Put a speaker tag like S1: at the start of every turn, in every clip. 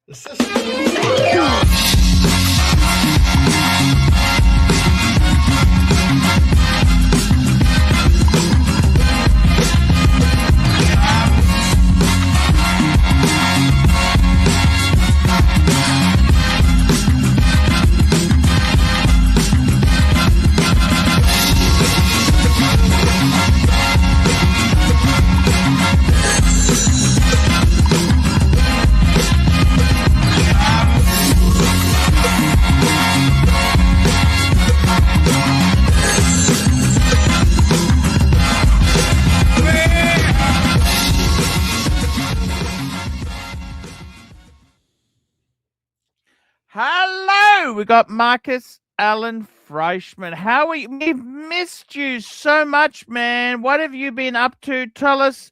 S1: The system.
S2: Hello, we got Marcus Allen Frishman. How are you? We've missed you so much, man. What have you been up to? Tell us.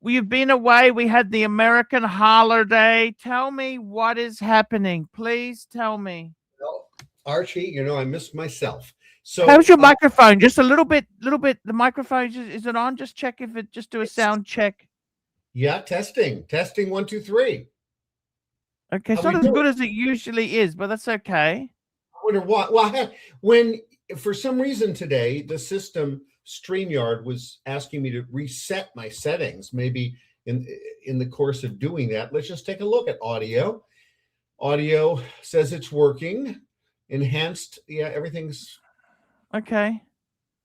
S2: You've been away. We had the American holiday. Tell me what is happening. Please tell me.
S1: Well, Archie, you know, I missed myself. So
S2: how's your microphone? Just a little bit. The microphone, is it on? Just check if it, just do a sound check.
S1: Yeah, testing 1, 2, 3.
S2: Okay, it's not as good as it usually is, but that's okay.
S1: I wonder why. Well, when for some reason today the system StreamYard was asking me to reset my settings. Maybe in the course of doing that, let's just take a look at audio. Audio says it's working. Enhanced, yeah, everything's
S2: okay.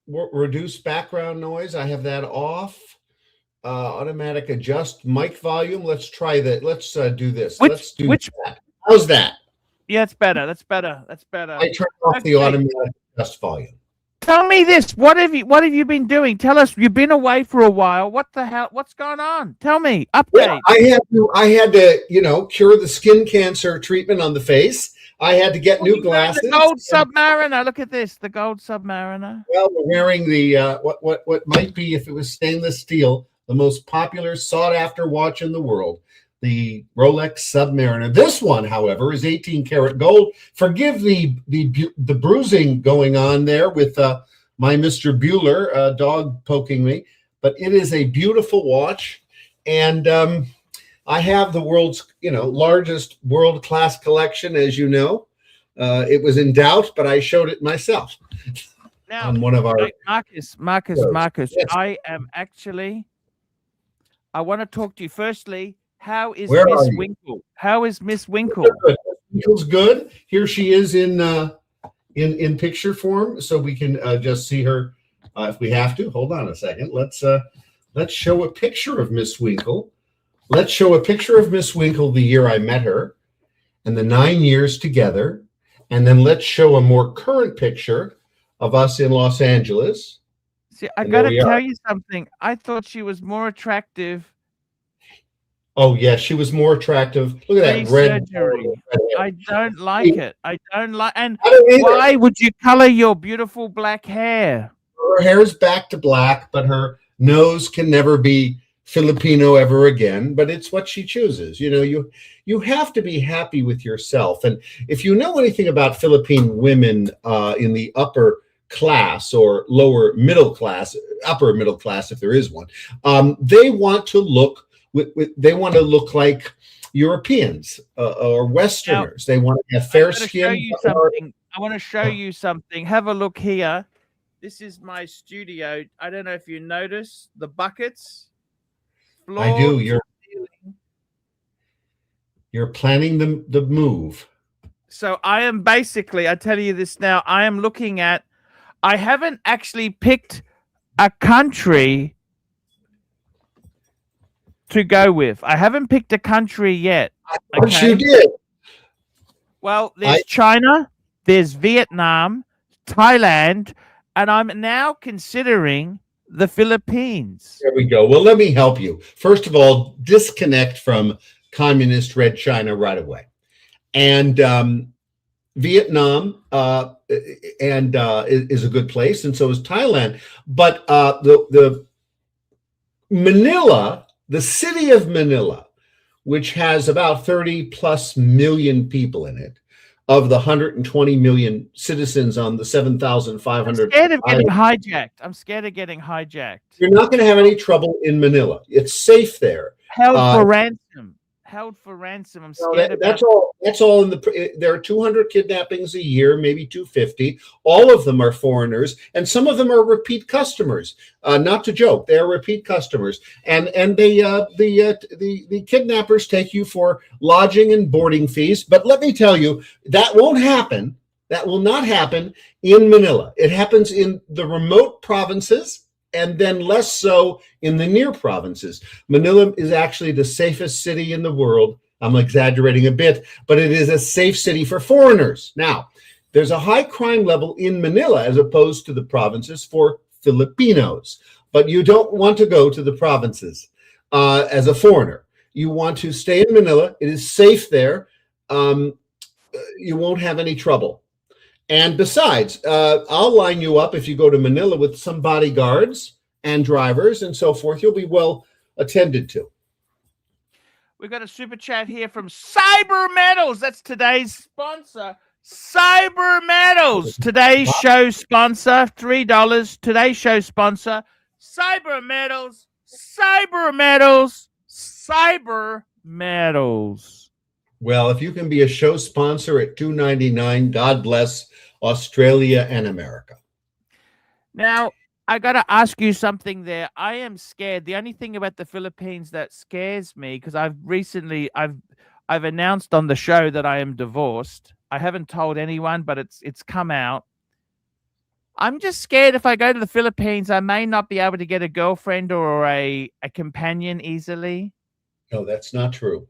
S1: Reduce background noise. I have that off. Automatic adjust mic volume. Let's try that. Let's do this. Let's do that. How's that?
S2: Yeah, it's better. That's better. That's better.
S1: I turned off the automatic adjust volume.
S2: Tell me this. What have you been doing? Tell us. You've been away for a while. What the hell? What's going on? Tell me. Update.
S1: Well, I had to, you know, cure the skin cancer treatment on the face. I had to get new glasses.
S2: The gold Submariner. Look at this. The gold Submariner.
S1: Well, we're wearing the what might be, if it was stainless steel, the most popular sought-after watch in the world, the Rolex Submariner. This one, however, is 18 karat gold. Forgive the bruising going on there with my Mr. Bueller dog poking me, but it is a beautiful watch, and I have the world's largest world-class collection, as you know. It was in doubt, but I showed it myself.
S2: Now,
S1: on one of our
S2: Marcus,
S1: yes.
S2: I want to talk to you. Firstly, how is
S1: Where
S2: Miss
S1: are you?
S2: Winkle? How is Miss Winkle?
S1: Winkle's good. Here she is in picture form, so we can just see her if we have to. Hold on a second. Let's show a picture of Miss Winkle. Let's show a picture of Miss Winkle the year I met her, and the 9 years together, and then let's show a more current picture of us in Los Angeles.
S2: See, I got to tell you something. I thought she was more attractive.
S1: Oh, yeah, she was more attractive. Look at that red.
S2: I don't like it. I don't like. And why would you color your beautiful black hair?
S1: Her hair is back to black, but her nose can never be Filipino ever again. But it's what she chooses. You know, you have to be happy with yourself. And if you know anything about Philippine women in the upper class or lower middle class, upper middle class, if there is one, they want to look. They want to look like Europeans or Westerners. Now, they want to have fair skin.
S2: I want to show you something. Have a look here. This is my studio. I don't know if you notice the buckets.
S1: I do. You're planning the move.
S2: So I am basically, I tell you this now, I am looking at, I haven't actually picked a country to go with. I haven't picked a country yet.
S1: Okay? You did.
S2: Well, there's China, there's Vietnam, Thailand, and I'm now considering the Philippines.
S1: There we go. Well, let me help you. First of all, disconnect from communist Red China right away. And Vietnam is a good place, and so is Thailand. But the Manila, the city of Manila, which has about 30 plus million people in it, of the 120 million citizens on the 7,500.
S2: I'm scared of getting hijacked. I'm scared of getting hijacked.
S1: You're not going to have any trouble in Manila. It's safe there.
S2: Held for ransom. held for ransom. I'm
S1: No,
S2: scared about.
S1: that's all. That's all in the. There are 200 kidnappings a year, maybe 250. All of them are foreigners, and some of them are repeat customers. Not to joke, they are repeat customers, and the kidnappers take you for lodging and boarding fees. But let me tell you, that won't happen. That will not happen in Manila. It happens in the remote provinces, and then less so in the near provinces. Manila is actually the safest city in the world. I'm exaggerating a bit, but it is a safe city for foreigners. Now, there's a high crime level in Manila as opposed to the provinces for Filipinos, but you don't want to go to the provinces as a foreigner. You want to stay in Manila. It is safe there. You won't have any trouble. And besides, I'll line you up if you go to Manila with some bodyguards and drivers and so forth. You'll be well attended to.
S2: We've got a super chat here from Cyber Metals. That's today's sponsor. Cyber Metals. Today's show sponsor. $3. Today's show sponsor. Cyber Metals. Cyber Metals. Cyber Metals.
S1: Well, if you can be a show sponsor at $2.99, God bless Australia and America.
S2: Now, I got to ask you something there. I am scared. The only thing about the Philippines that scares me, because I've announced on the show that I am divorced. I haven't told anyone, but it's come out. I'm just scared if I go to the Philippines, I may not be able to get a girlfriend or a companion easily.
S1: No, that's not true.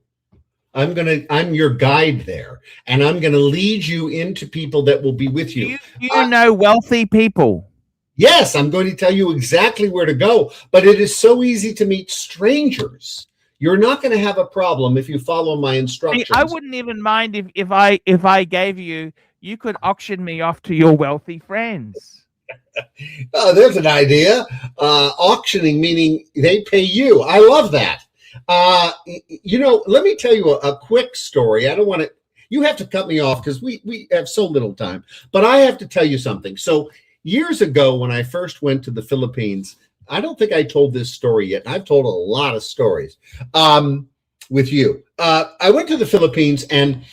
S1: I'm your guide there, and I'm gonna lead you into people that will be with you.
S2: You know wealthy people.
S1: Yes, I'm going to tell you exactly where to go, but it is so easy to meet strangers. You're not going to have a problem if you follow my instructions.
S2: I wouldn't even mind if I gave you could auction me off to your wealthy friends.
S1: Oh, there's an idea. Auctioning, meaning they pay you. I love that. Let me tell you a quick story. I don't want to, you have to cut me off because we have so little time, but I have to tell you something. So years ago, when I first went to the Philippines, I don't think I told this story yet. And I've told a lot of stories with you. I went to the Philippines and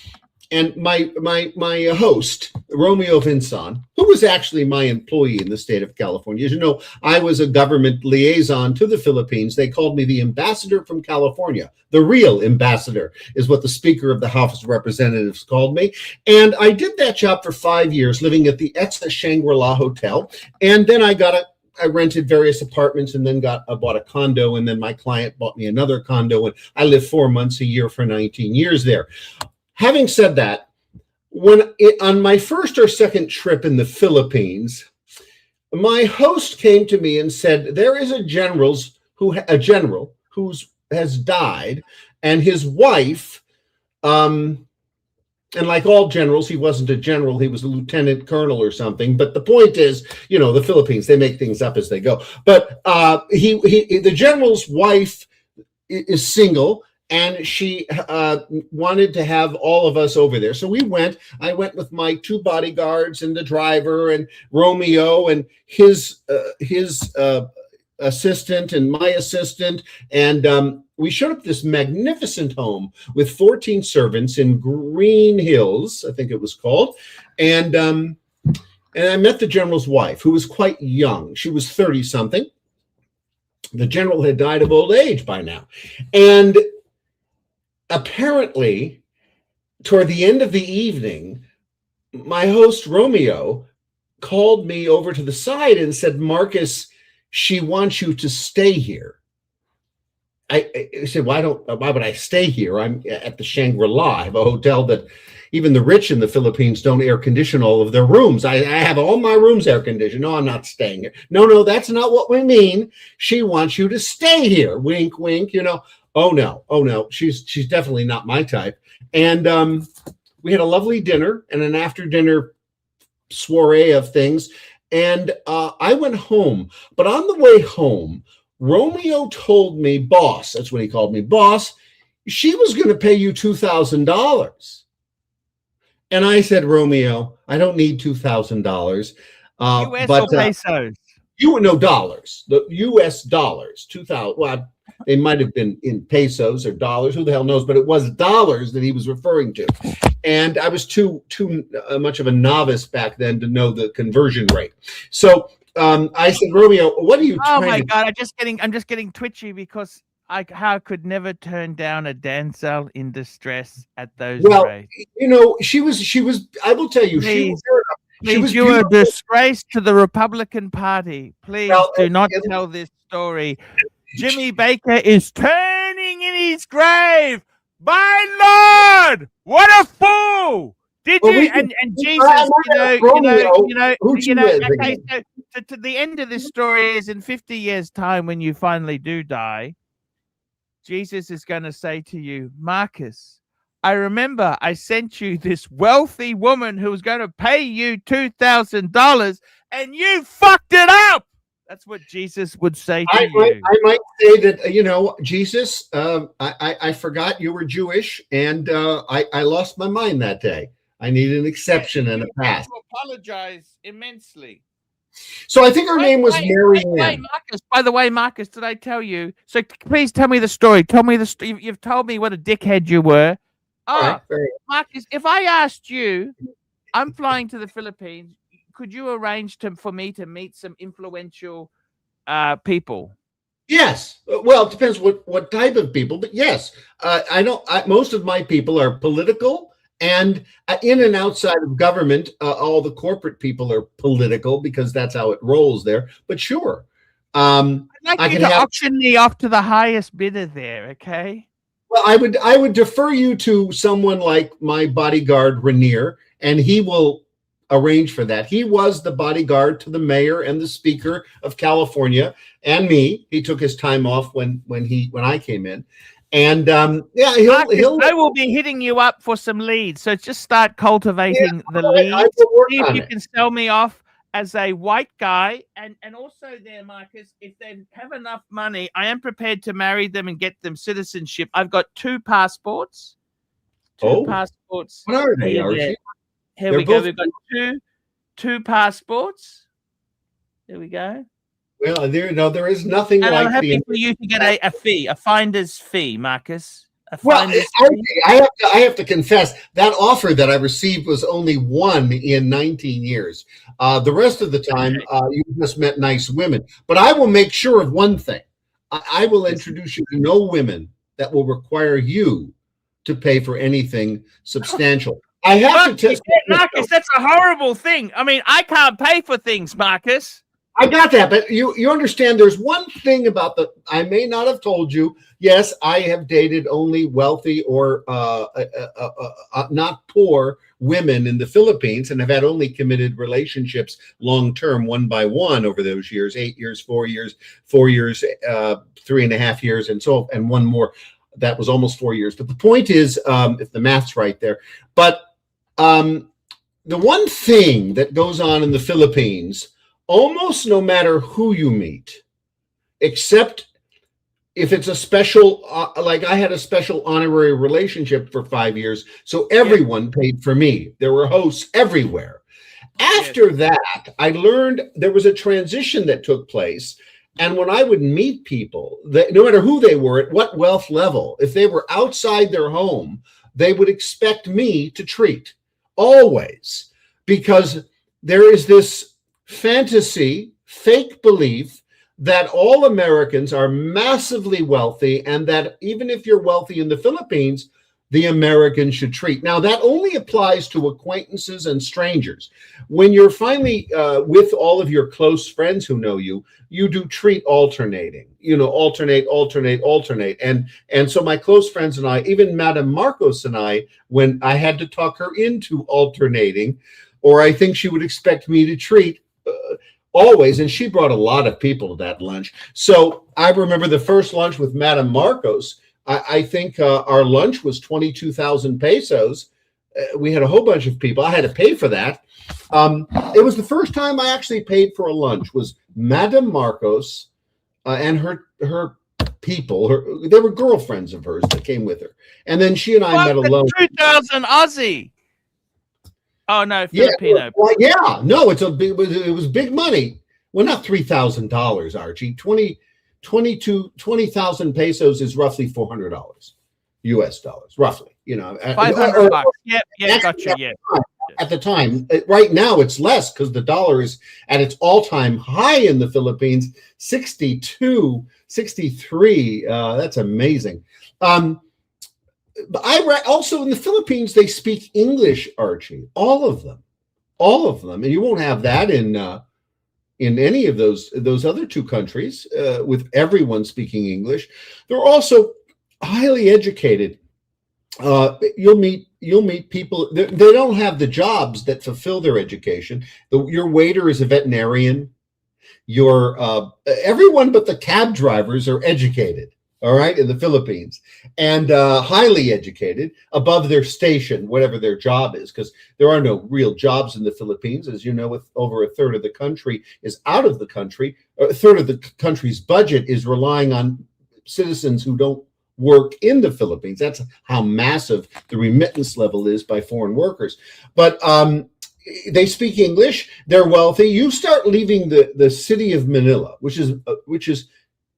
S1: my host, Romeo Vinson, who was actually my employee in the state of California. As you know, I was a government liaison to the Philippines. They called me the ambassador from California. The real ambassador is what the Speaker of the House of Representatives called me. And I did that job for 5 years, living at the Etsa Shangri-La Hotel. And then I rented various apartments and then I bought a condo. And then my client bought me another condo. And I lived 4 months a year for 19 years there. Having said that, on my first or second trip in the Philippines, my host came to me and said, there is a general who has died, and his wife, and like all generals, he wasn't a general, he was a lieutenant colonel or something. But the point is, the Philippines, they make things up as they go. But the general's wife is single, and she wanted to have all of us over there. So we went. I went with my 2 bodyguards and the driver and Romeo and his assistant and my assistant. And we showed up this magnificent home with 14 servants in Green Hills, I think it was called. And I met the general's wife, who was quite young. She was 30-something. The general had died of old age by now. And apparently, toward the end of the evening, my host, Romeo, called me over to the side and said, Marcus, she wants you to stay here. I said, why would I stay here? I'm at the Shangri-La. I have a hotel that even the rich in the Philippines don't air condition all of their rooms. I have all my rooms air conditioned. No, I'm not staying here. No, that's not what we mean. She wants you to stay here. Wink, wink, Oh no, she's definitely not my type. And we had a lovely dinner and an after dinner soiree of things. And I went home. But on the way home, Romeo told me, boss, that's what he called me, boss, she was going to pay you $2,000. And I said, Romeo, I don't need $2,000.
S2: US or pesos?
S1: No, dollars. The US dollars, 2,000. Well, They might have been in pesos or dollars. Who the hell knows? But it was dollars that he was referring to. And I was too much of a novice back then to know the conversion rate. So I said, Romeo, what are you
S2: Oh
S1: trying
S2: my
S1: to
S2: God! I'm just getting twitchy because I could never turn down a damsel in distress at those rates.
S1: You know, she was. I will tell you, she was
S2: you were a
S1: beautiful.
S2: disgrace to the Republican Party. Please do not tell this story. Jimmy Baker is turning in his grave. My Lord, what a fool! Did you and Jesus? Okay, so to the end of this story is in 50 years' time when you finally do die. Jesus is going to say to you, Marcus, I remember I sent you this wealthy woman who was going to pay you $2,000 and you fucked it up. That's what Jesus would say to you.
S1: I might say that, you know, Jesus, I forgot you were Jewish and I lost my mind that day. I need an exception and a pass.
S2: To apologize immensely.
S1: So I think her name was Mary Ann.
S2: By the way, Marcus, did I tell you? So please tell me the story. Tell me the story. You've told me what a dickhead you were.
S1: Right.
S2: Marcus, if I asked you, I'm flying to the Philippines. Could you arrange for me to meet some influential people?
S1: Yes. Well, it depends what type of people, but yes. Most of my people are political. And in and outside of government, all the corporate people are political because that's how it rolls there. But sure.
S2: I'd like you to auction me off to the highest bidder there, okay?
S1: Well, I would defer you to someone like my bodyguard, Rainier, and he will arrange for that. He was the bodyguard to the mayor and the speaker of California and me. He took his time off when I came in. And he'll.
S2: I will be hitting you up for some leads. So just start cultivating the leads. See if you can sell me off as a white guy. And also there, Marcus, if they have enough money, I am prepared to marry them and get them citizenship. I've got 2 passports. Two passports.
S1: What are they, Archie?
S2: Here we go. We've got two passports. There we go.
S1: Well, there is nothing
S2: and
S1: like
S2: I'm happy for you to get a finder's fee, Marcus.
S1: I have to confess that offer that I received was only one in 19 years. The rest of the time, you just met nice women. But I will make sure of one thing. I will introduce you to no women that will require you to pay for anything substantial. I have to test
S2: Marcus, that's a horrible thing. I mean, I can't pay for things, Marcus.
S1: I got that, but you understand there's one thing about I may not have told you. Yes, I have dated only wealthy or not poor women in the Philippines and have had only committed relationships long-term, one by one over those years, 8 years, 4 years, 4 years, 3.5 years, and one more. That was almost 4 years. But the point is, if the math's right there, but the one thing that goes on in the Philippines, almost no matter who you meet, except if it's a special, like I had a special honorary relationship for 5 years, so everyone paid for me. There were hosts everywhere. After that, I learned there was a transition that took place. And when I would meet people, no matter who they were, at what wealth level, if they were outside their home, they would expect me to treat, always, because there is this fantasy, fake belief that all Americans are massively wealthy and that even if you're wealthy in the Philippines, the Americans should treat. Now, that only applies to acquaintances and strangers. When you're finally with all of your close friends who know you, you do treat alternating, alternate. And so my close friends and I, even Madame Marcos and I, when I had to talk her into alternating, or I think she would expect me to treat, always, and she brought a lot of people to that lunch. So I remember the first lunch with Madame Marcos. I think our lunch was 22,000 pesos. We had a whole bunch of people. I had to pay for that. It was the first time I actually paid for a lunch. Was Madame Marcos and her people. They were girlfriends of hers that came with her, and then she and I met alone.
S2: 2,000 Aussie. Oh no, Filipino.
S1: No, it was big money. Well, not $3,000, Archie. 20,000 pesos is roughly $400 US dollars, roughly. You know,
S2: 500 bucks. Yeah, gotcha. Yeah.
S1: At the time, right now it's less because the dollar is at its all-time high in the Philippines, 62, 63. That's amazing. Also in the Philippines, they speak English, Archie. All of them, and you won't have that in any of those other two countries with everyone speaking English. They're also highly educated. You'll meet people. They don't have the jobs that fulfill their education. Your waiter is a veterinarian. Everyone but the cab drivers are educated. All right, in the Philippines, and highly educated, above their station, whatever their job is, because there are no real jobs in the Philippines. As you know, with over a third of the country is out of the country, a third of the country's budget is relying on citizens who don't work in the Philippines. That's how massive the remittance level is by foreign workers. But they speak English. They're wealthy. You start leaving the city of Manila, which is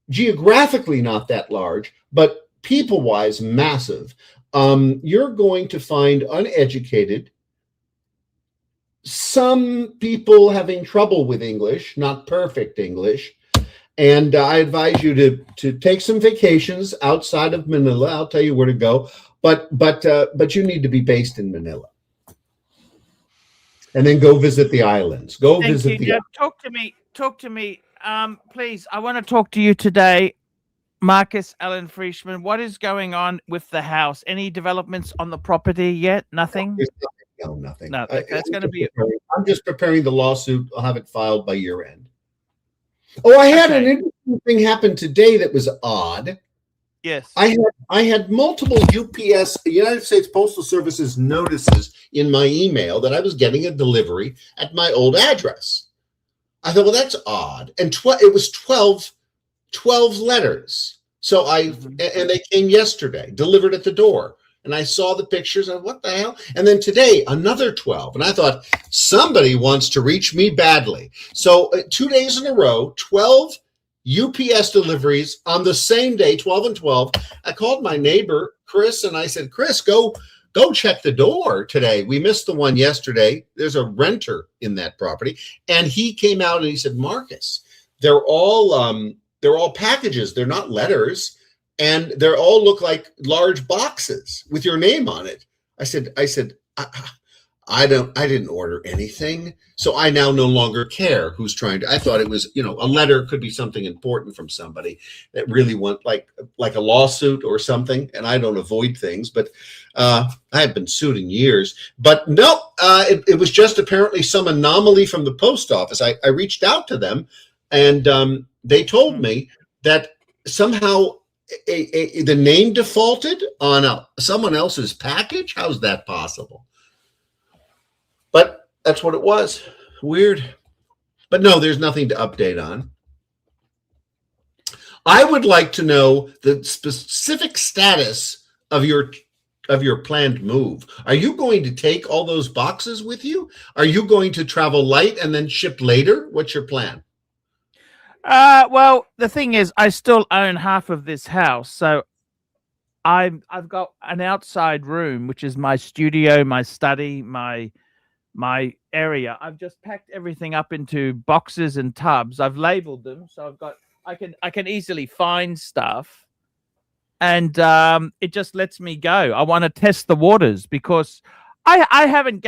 S1: geographically not that large, but people-wise massive. You're going to find uneducated, some people having trouble with English, not perfect English. And I advise you to take some vacations outside of Manila. I'll tell you where to go, but you need to be based in Manila, and then go visit the islands. Go visit the.
S2: Talk to me. Please, I want to talk to you today, Marcus Alan Frishman. What is going on with the house? Any developments on the property yet? Nothing?
S1: No, nothing.
S2: No, that's going to be...
S1: I'm just preparing the lawsuit. I'll have it filed by year end. Oh, I had an interesting thing happen today that was odd.
S2: Yes.
S1: I had multiple UPS, United States Postal Services notices in my email that I was getting a delivery at my old address. I thought, well, that's odd. And it was 12 letters. So and they came yesterday, delivered at the door. And I saw the pictures of what the hell? And then today, another 12. And I thought, somebody wants to reach me badly. So 2 days in a row, 12 UPS deliveries on the same day, 12 and 12. I called my neighbor, Chris, and I said, Chris, go check the door today. We missed the one yesterday. There's a renter in that property. And he came out and he said, Marcus, they're all packages. They're not letters. And they all look like large boxes with your name on it. I said, I didn't order anything. So I now no longer care who's trying to. I thought it was, a letter could be something important from somebody that really want like a lawsuit or something. And I don't avoid things, but I have been sued in years. But no, it was just apparently some anomaly from the post office. I reached out to them, and they told me that somehow the name defaulted on someone else's package. How's that possible? But that's what it was. Weird. But no, there's nothing to update on. I would like to know the specific status of your planned move. Are you going to take all those boxes with you? Are you going to travel light and then ship later? What's your plan?
S2: Well, the thing is, I still own half of this house, so I've got an outside room, which is my studio, my study, my area. I've just packed everything up into boxes and tubs. I've labeled them, so I can easily find stuff, and it just lets me go. I want to test the waters because I haven't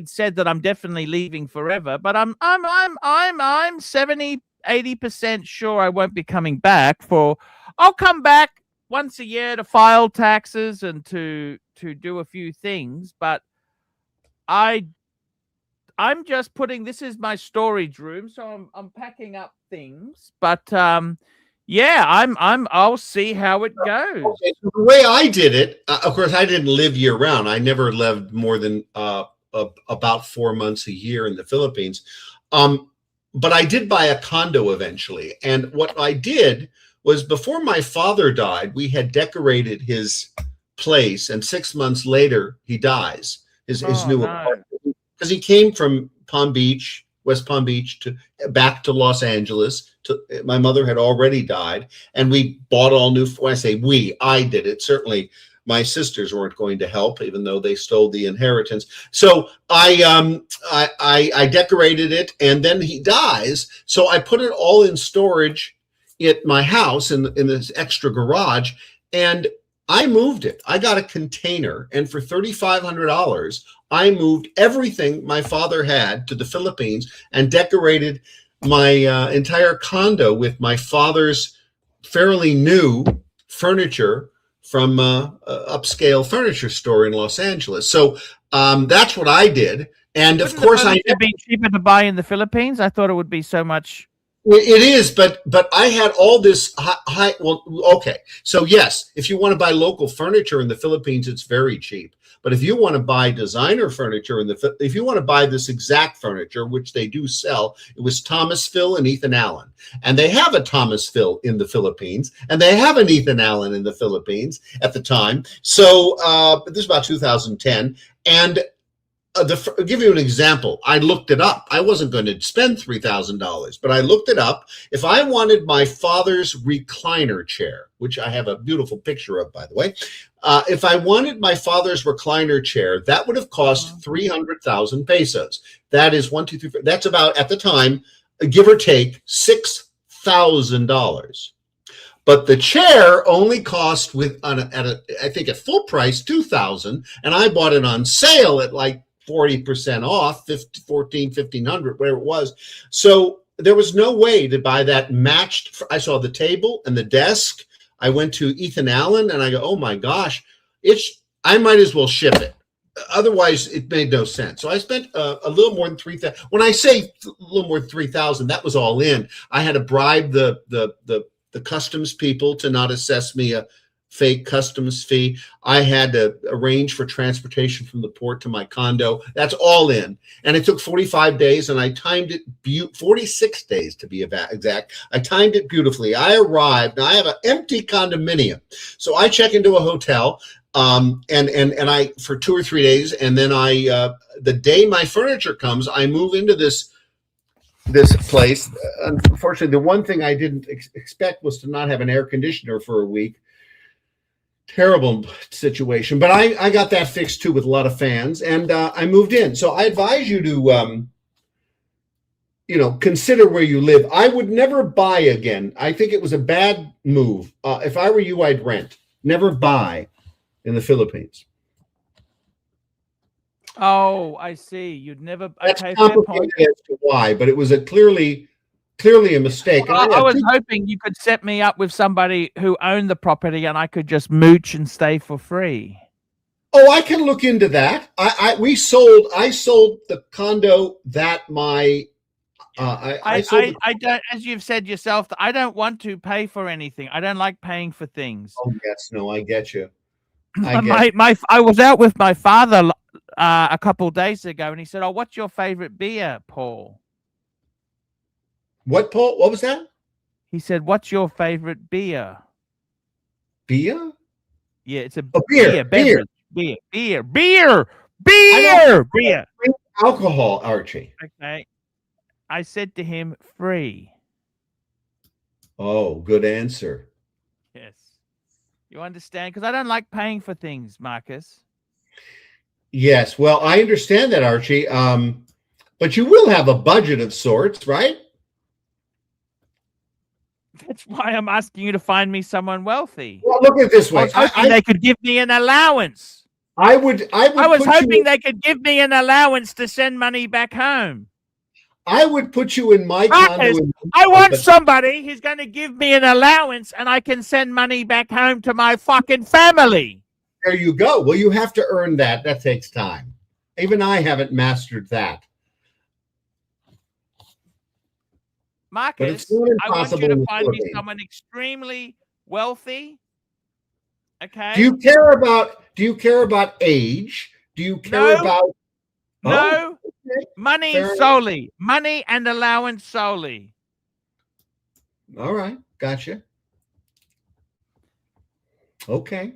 S2: said that I'm definitely leaving forever, but I'm 70-80% sure I won't be coming back. I'll come back once a year to file taxes and to do a few things, but I'm just this is my storage room, so I'm packing up things, but I'll see how it goes.
S1: Okay, so the way I did it, of course, I didn't live year round. I never lived more than about 4 months a year in the Philippines. But I did buy a condo eventually. And what I did was, before my father died, we had decorated his place, and 6 months later he dies. His new apartment, because he came from Palm Beach, West Palm Beach to back to Los Angeles. My mother had already died, and we bought all new. When I say we, I did it. Certainly, my sisters weren't going to help, even though they stole the inheritance. So I decorated it, and then he dies. So I put it all in storage at my house in this extra garage, and I moved it. I got a container, and for $3,500, I moved everything my father had to the Philippines and decorated my entire condo with my father's fairly new furniture from an upscale furniture store in Los Angeles. So that's what I did. And of course,
S2: it'd be cheaper to buy in the Philippines. I thought it would be so much.
S1: It is, but I had all this high. Well, okay. So yes, if you want to buy local furniture in the Philippines, it's very cheap. But if you want to buy designer furniture if you want to buy this exact furniture, which they do sell, it was Thomas Phil and Ethan Allen, and they have a Thomas Phil in the Philippines, and they have an Ethan Allen in the Philippines at the time. So this is about 2010, and. I'll give you an example. I looked it up. I wasn't going to spend $3,000, but I looked it up. If I wanted my father's recliner chair, which I have a beautiful picture of, by the way, if I wanted my father's recliner chair, that would have cost 300,000 pesos. That is 1, 2, 3, 4. That's about, at the time, give or take, $6,000. But the chair only cost I think at full price, $2,000, and I bought it on sale at like 40% off, $1,500, whatever it was. So there was no way to buy that matched. I saw the table and the desk. I went to Ethan Allen and I go, oh my gosh, I might as well ship it. Otherwise, it made no sense. So I spent a little more than $3,000. When I say a little more than $3,000, that was all in. I had to bribe the customs people to not assess me a fake customs fee. I had to arrange for transportation from the port to my condo. That's all in. And it took 45 days, and I timed it 46 days to be exact. I timed it beautifully. I arrived. Now I have an empty condominium. So I check into a hotel and I for 2 or 3 days, and then the day my furniture comes, I move into this place. Unfortunately, the one thing I didn't expect was to not have an air conditioner for a week. Terrible situation, but I got that fixed too with a lot of fans, and I moved in. So I advise you to, consider where you live. I would never buy again. I think it was a bad move. If I were you, I'd rent. Never buy in the Philippines.
S2: Oh, I see. You'd never.
S1: That's
S2: okay,
S1: complicated as to why, but it was clearly a mistake.
S2: Well, I was hoping you could set me up with somebody who owned the property and I could just mooch and stay for free.
S1: Oh, I can look into that. I sold the condo that my I
S2: don't, as you've said yourself, I don't want to pay for anything. I don't like paying for things.
S1: Oh yes, no, I get you.
S2: I was out with my father a couple of days ago, and he said, "Oh, what's your favorite beer, Paul?"
S1: What, Paul? What was that?
S2: He said, "What's your favorite beer?"
S1: Beer?
S2: Yeah, it's a
S1: beer.
S2: Beer.
S1: Alcohol, Archie.
S2: Okay. I said to him, free.
S1: Oh, good answer.
S2: Yes. You understand? Because I don't like paying for things, Marcus.
S1: Yes. Well, I understand that, Archie. But you will have a budget of sorts, right?
S2: That's why I'm asking you to find me someone wealthy.
S1: Well, look at it this way.
S2: They could give me an allowance.
S1: I was
S2: hoping they could give me an allowance to send money back home.
S1: I would put you in my condo.
S2: I want somebody who's going to give me an allowance and I can send money back home to my fucking family.
S1: There you go. Well, you have to earn that. That takes time. Even I haven't mastered that.
S2: Marcus, I want you to find me someone extremely wealthy. Okay.
S1: Do you care about age? Do you care about
S2: no money solely? Money and allowance solely.
S1: All right, gotcha. Okay.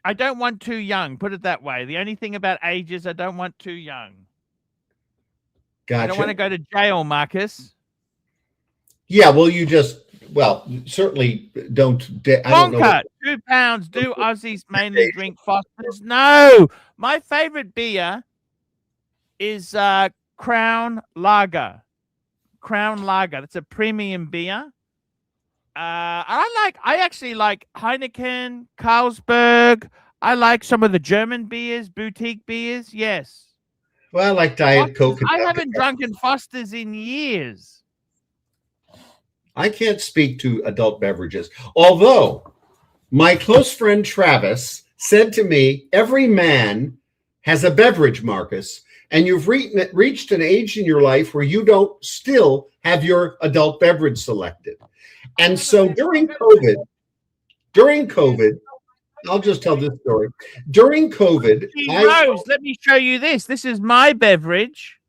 S2: I don't want too young, put it that way. The only thing about age is I don't want too young.
S1: Gotcha.
S2: I don't want to go to jail, Marcus.
S1: Yeah, well, certainly don't. I don't know.
S2: Tonka, 2 pounds. Do Aussies mainly drink Fosters? No. My favorite beer is Crown Lager. Crown Lager. It's a premium beer. I actually like Heineken, Carlsberg. I like some of the German beers, boutique beers. Yes.
S1: Well, I like Diet Coke.
S2: I haven't drunken Fosters in years.
S1: I can't speak to adult beverages. Although my close friend Travis said to me, every man has a beverage, Marcus, and you've reached an age in your life where you don't still have your adult beverage selected. And so during COVID, I'll just tell this story. During COVID,
S2: Rose, let me show you this. This is my beverage.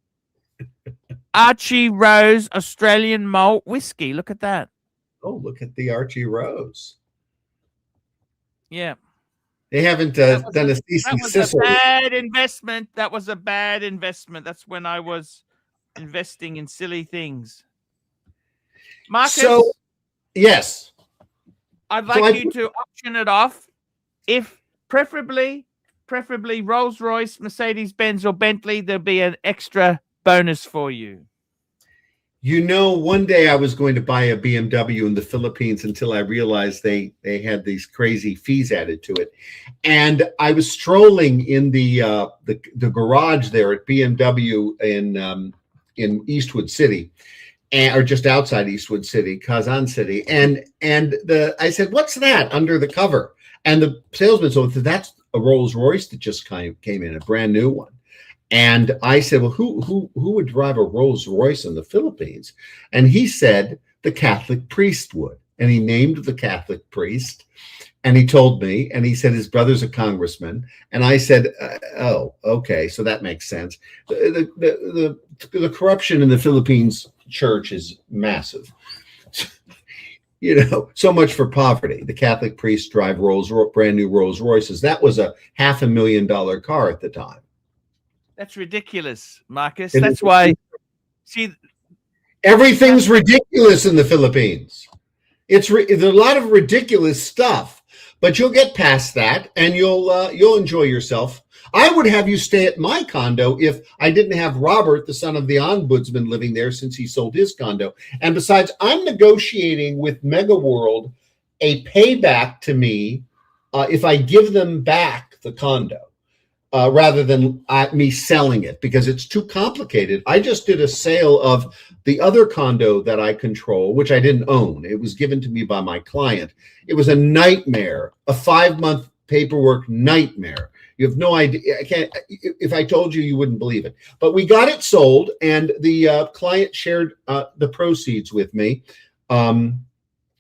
S2: Archie Rose Australian malt whiskey. Look at that.
S1: Oh, look at the Archie Rose.
S2: Yeah.
S1: They haven't done a cease and desist.
S2: That was a bad investment. That was a bad investment. That's when I was investing in silly things. Marcus,
S1: So, yes.
S2: I'd like you to auction it off. If preferably Rolls-Royce, Mercedes-Benz, or Bentley, there'll be an extra bonus for you.
S1: You know, one day I was going to buy a BMW in the Philippines until I realized they had these crazy fees added to it. And I was strolling in the garage there at BMW in Eastwood City, or just outside Eastwood City, Kazan City. And I said, "What's that under the cover?" And the salesman said, "That's a Rolls Royce that just came in, a brand new one." And I said, "Well, who would drive a Rolls Royce in the Philippines?" And he said, "The Catholic priest would." And he named the Catholic priest. And he told me, and he said his brother's a congressman. And I said, "Oh, okay, so that makes sense." The corruption in the Philippines church is massive. You know, so much for poverty. The Catholic priests drive brand new Rolls Royces. That was a $500,000 car at the time.
S2: That's ridiculous, Marcus. That's why. See,
S1: everything's ridiculous in the Philippines. There's a lot of ridiculous stuff, but you'll get past that and you'll enjoy yourself. I would have you stay at my condo if I didn't have Robert, the son of the ombudsman, living there since he sold his condo. And besides, I'm negotiating with Mega World a payback to me if I give them back the condo. Rather than me selling it, because it's too complicated. I just did a sale of the other condo that I control, which I didn't own. It was given to me by my client. It was a nightmare, a 5-month paperwork nightmare. You have no idea. If I told you, you wouldn't believe it. But we got it sold, and the client shared the proceeds with me. And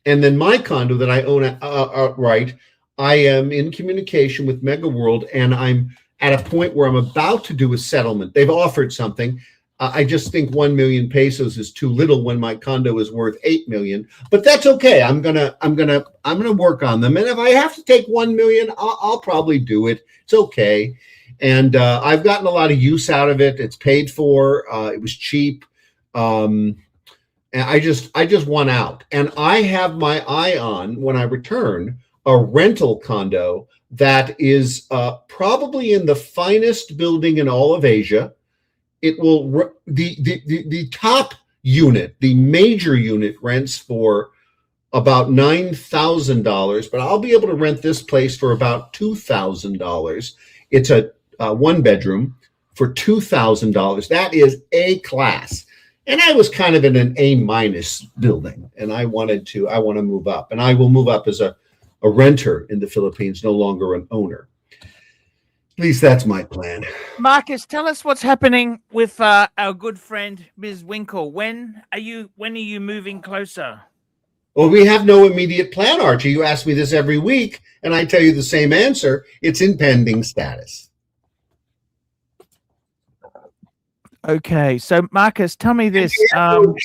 S1: then my condo that I own outright, I am in communication with Mega World, and I'm at a point where I'm about to do a settlement. They've offered something. I just think 1 million pesos is too little when my condo is worth 8 million. But that's okay. I'm gonna work on them. And if I have to take 1 million, I'll probably do it. It's okay. And I've gotten a lot of use out of it. It's paid for. It was cheap. And I just won out. And I have my eye on, when I return, a rental condo that is probably in the finest building in all of Asia. It will the top unit, the major unit, rents for about $9,000, but I'll be able to rent this place for about $2,000. It's a 1-bedroom for $2,000. That is A class. And I was kind of in an A- building, and I want to move up, and I will move up as a renter in the Philippines, no longer an owner. At least that's my plan.
S2: Marcus, tell us what's happening with our good friend Ms. Winkle. When are you moving closer?
S1: Well, we have no immediate plan, Archie. You ask me this every week, and I tell you the same answer. It's in pending status.
S2: Okay, so Marcus, tell me this. How is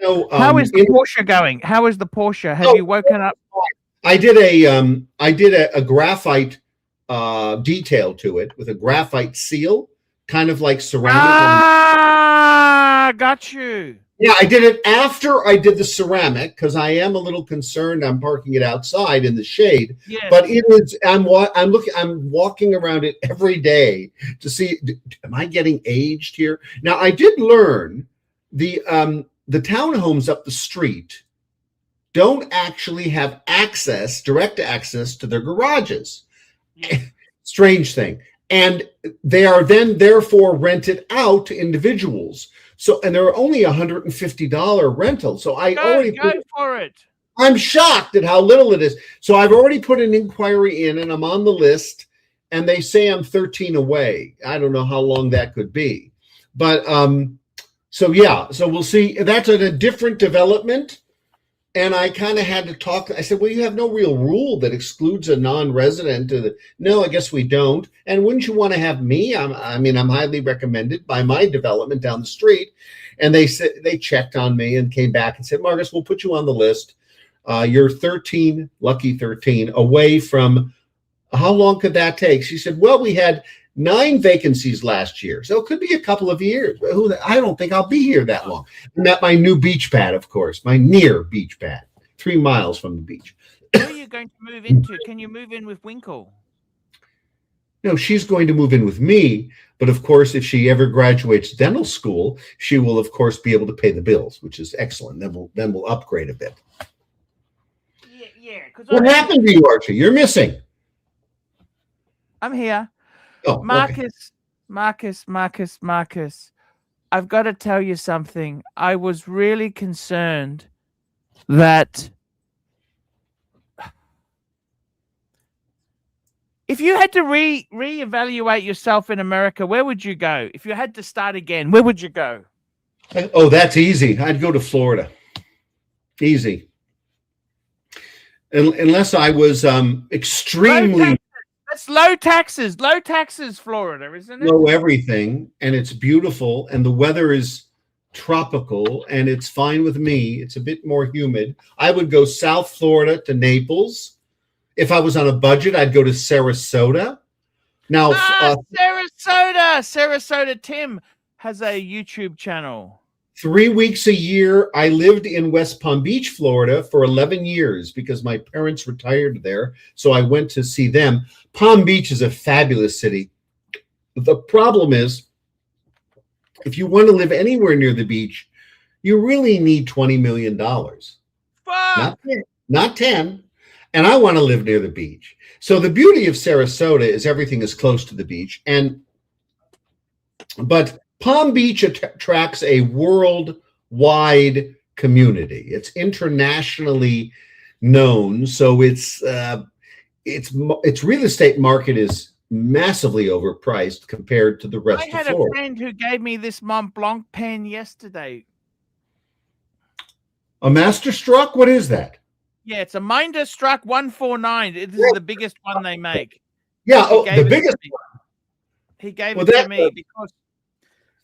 S2: the Porsche going? How is the Porsche? Have you woken up?
S1: I did a graphite detail to it with a graphite seal, kind of like ceramic.
S2: got you.
S1: Yeah, I did it after I did the ceramic because I am a little concerned. I'm parking it outside in the shade,
S2: Yes.
S1: but it is. I'm looking. I'm walking around it every day to see. Am I getting aged here? Now, I did learn the townhomes up the street don't actually have direct access to their garages.
S2: Yeah.
S1: Strange thing. And they are then therefore rented out to individuals. So, and they're only $150 rental. So
S2: Go for it.
S1: I'm shocked at how little it is. So I've already put an inquiry in and I'm on the list and they say I'm 13 away. I don't know how long that could be. But so we'll see. That's a different development. And I kind of had to talk. I said, well, you have no real rule that excludes a non-resident. No, I guess we don't. And wouldn't you want to have me? I'm highly recommended by my development down the street. And they said they checked on me and came back and said, Marcus, we'll put you on the list. You're 13, lucky 13, away from, how long could that take? She said, well, we had 9 vacancies last year. So it could be a couple of years. I don't think I'll be here that long. I'm at my new beach pad, of course, my near beach pad, 3 miles from the beach.
S2: Where are you going to move into? Can you move in with Winkle?
S1: No, she's going to move in with me. But of course, if she ever graduates dental school, she will, of course, be able to pay the bills, which is excellent. Then we'll upgrade a bit.
S2: Yeah.
S1: What happened to you, Archie? You're missing.
S2: I'm here.
S1: Oh,
S2: Marcus, I've got to tell you something. I was really concerned that if you had to reevaluate yourself in America, where would you go? If you had to start again, where would you go?
S1: Oh, that's easy. I'd go to Florida. Easy. Unless I was extremely...
S2: That's low taxes, Florida, isn't it?
S1: Know everything, and it's beautiful, and the weather is tropical, and it's fine with me. It's a bit more humid. I would go South Florida to Naples. If I was on a budget, I'd go to Sarasota. Now,
S2: Sarasota. Tim has a YouTube channel.
S1: 3 weeks a year, I lived in West Palm Beach, Florida for 11 years because my parents retired there. So I went to see them. Palm Beach is a fabulous city. The problem is, if you want to live anywhere near the beach, you really need $20 million.
S2: Fuck!
S1: Not 10. And I want to live near the beach. So the beauty of Sarasota is everything is close to the beach. But Palm Beach attracts a worldwide community. It's internationally known, so its real estate market is massively overpriced compared to the rest of Florida.
S2: I had a friend who gave me this Mont Blanc pen yesterday.
S1: A Masterstruck? What is that?
S2: Yeah, it's a Minderstruck 149. This is the biggest one they make.
S1: Yeah, the biggest one.
S2: He gave it to me because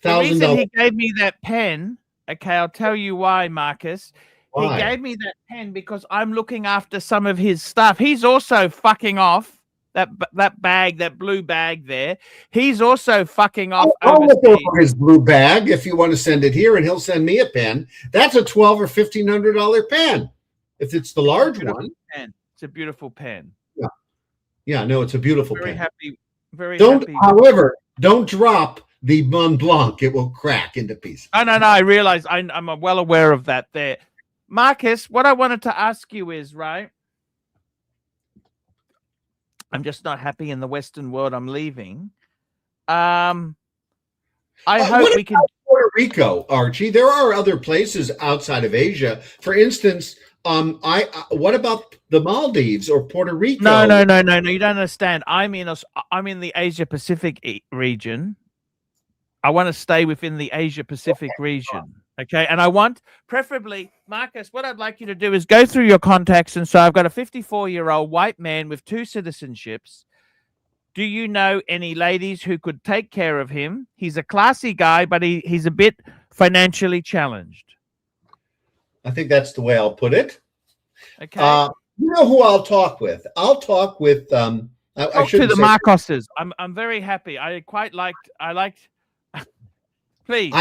S2: the reason he gave me that pen, okay, I'll tell you why, Marcus. Why? He gave me that pen because I'm looking after some of his stuff. He's also fucking off that bag, that blue bag there. He's also fucking off.
S1: I'll look over his blue bag if you want to send it here, and he'll send me a pen. That's a $1,200 or $1,500 pen. If it's the large one.
S2: Pen. It's a beautiful pen.
S1: Yeah, no, it's a beautiful pen.
S2: Very happy.
S1: However, don't drop the Mont Blanc. It will crack into pieces.
S2: No, I realize. I'm well aware of that there. Marcus, what I wanted to ask you is, right? I'm just not happy in the Western world I'm leaving. I hope we can...
S1: Puerto Rico, Archie? There are other places outside of Asia. For instance... what about the Maldives or Puerto Rico?
S2: No. You don't understand. I'm in the Asia Pacific region. I want to stay within the Asia Pacific region. Okay. And I want, preferably, Marcus, what I'd like you to do is go through your contacts. And so I've got a 54-year-old white man with 2 citizenships. Do you know any ladies who could take care of him? He's a classy guy, but he's a bit financially challenged.
S1: I think that's the way I'll put it.
S2: Okay.
S1: You know who I'll talk with? I'll talk with
S2: talk to the Marcoses. I'm very happy. I liked please.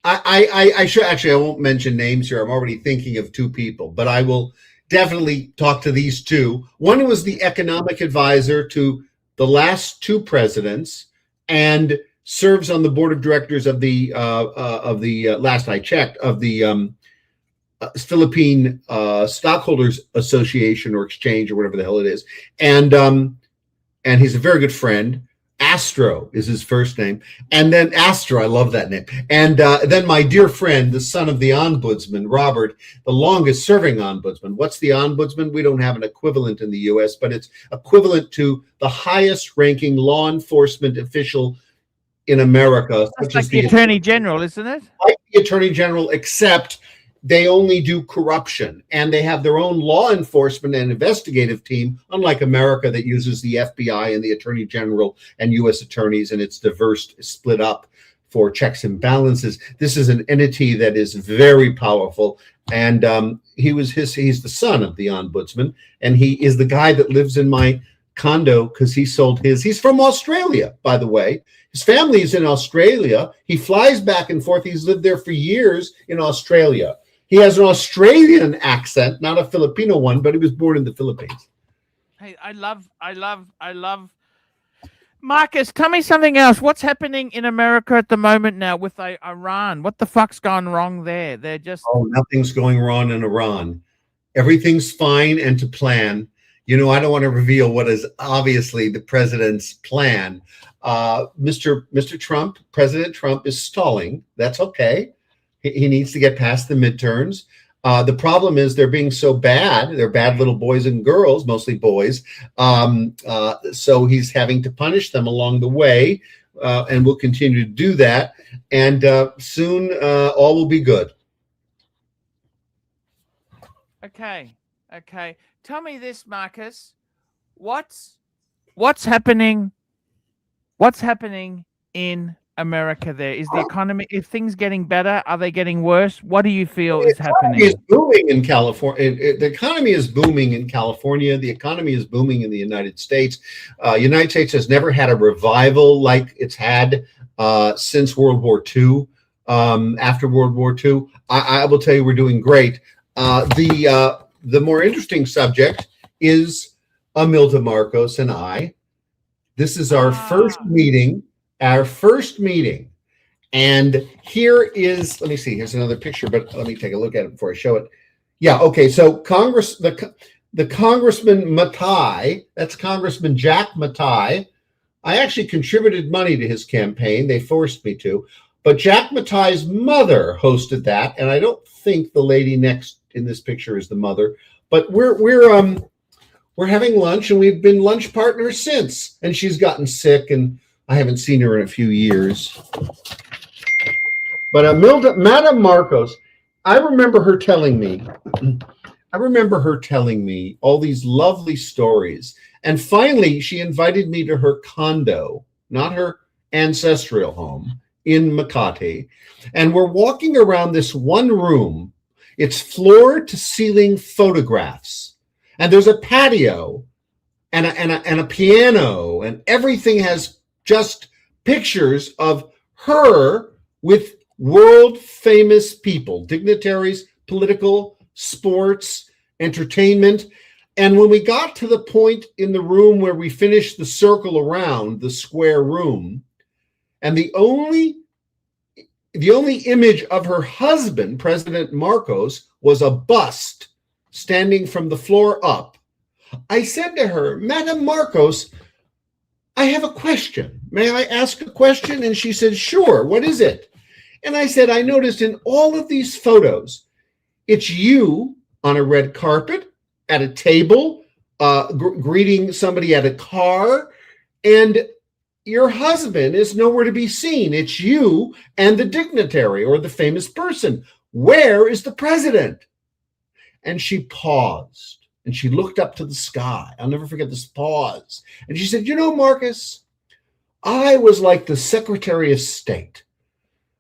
S1: I should actually, I won't mention names here. I'm already thinking of two people, but I will definitely talk to these two. One was the economic advisor to the last two presidents and serves on the board of directors of the last I checked of the Philippine Stockholders Association or Exchange or whatever the hell it is, and he's a very good friend. Astro is his first name, and then Astro, I love that name. And then my dear friend, the son of the ombudsman, Robert, the longest serving ombudsman. What's the ombudsman? We don't have an equivalent in the U.S., but it's equivalent to the highest ranking law enforcement official in America.
S2: That's like the Attorney General, isn't it?
S1: Like the Attorney General, except they only do corruption, and they have their own law enforcement and investigative team, unlike America that uses the FBI and the Attorney General and U.S. attorneys, and it's diverse, split up for checks and balances. This is an entity that is very powerful, and he's the son of the ombudsman, and he is the guy that lives in my condo because he sold his. He's from Australia, by the way. His family is in Australia. He flies back and forth. He's lived there for years in Australia. He has an Australian accent, not a Filipino one, but he was born in the Philippines.
S2: Hey, I love. Marcus, tell me something else. What's happening in America at the moment now with Iran? What the fuck's gone wrong there? They're just...
S1: Oh, nothing's going wrong in Iran. Everything's fine and to plan. You know, I don't want to reveal what is obviously the president's plan. Mr. Trump, President Trump is stalling. That's okay. He needs to get past the midterms. The problem is they're being so bad. They're bad little boys and girls, mostly boys. So he's having to punish them along the way, and we'll continue to do that. And soon all will be good.
S2: Okay. Tell me this, Marcus. What's happening? What's happening in America there? Is the economy, is things getting better? Are they getting worse? What do you feel is happening?
S1: The economy is booming in California. The economy is booming in California. The economy is booming in the United States. United States has never had a revival like it's had since World War II. After World War II, I will tell you we're doing great. The more interesting subject is Imelda Marcos and I. This is our first meeting. And here is, let me see, here's another picture, but let me take a look at it before I show it. Yeah, okay, so the Congressman Matai, that's Congressman Jack Matai. I actually contributed money to his campaign. They forced me to. But Jack Matai's mother hosted that, and I don't think the lady next in this picture is the mother. But we're having lunch, and we've been lunch partners since. And she's gotten sick, and I haven't seen her in a few years. But Madam Marcos, I remember her telling me all these lovely stories. And finally, she invited me to her condo, not her ancestral home, in Makati. And we're walking around this one room. It's floor-to-ceiling photographs. And there's a patio and a piano, and everything has just pictures of her with world famous people, dignitaries, political, sports, entertainment. And when we got to the point in the room where we finished the circle around the square room, and the only image of her husband, President Marcos, was a bust standing from the floor up, I said to her, Madam Marcos, I have a question. May I ask a question? And she said, sure. What is it? And I said, I noticed in all of these photos, it's you on a red carpet, at a table, greeting somebody at a car, and your husband is nowhere to be seen. It's you and the dignitary or the famous person. Where is the president? And she paused. And she looked up to the sky. I'll never forget this pause. And she said, you know, Marcus, I was like the Secretary of State.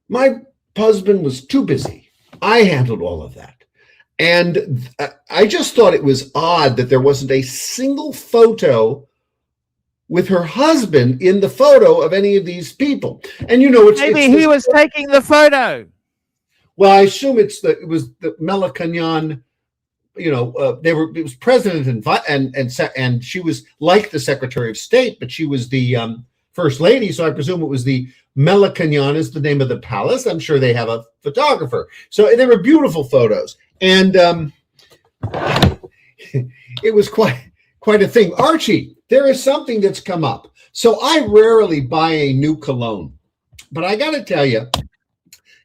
S1: My husband was too busy. I handled all of that. And I just thought it was odd that there wasn't a single photo with her husband in the photo of any of these people. And you know,
S2: maybe he was taking the photo.
S1: Well, I assume it was the Melacagnon. It was president and she was like the Secretary of State, but she was the first lady. So I presume it was the Melacagnon is the name of the palace. I'm sure they have a photographer. So they were beautiful photos, and it was quite a thing. Archie, there is something that's come up. So I rarely buy a new cologne, but I got to tell you,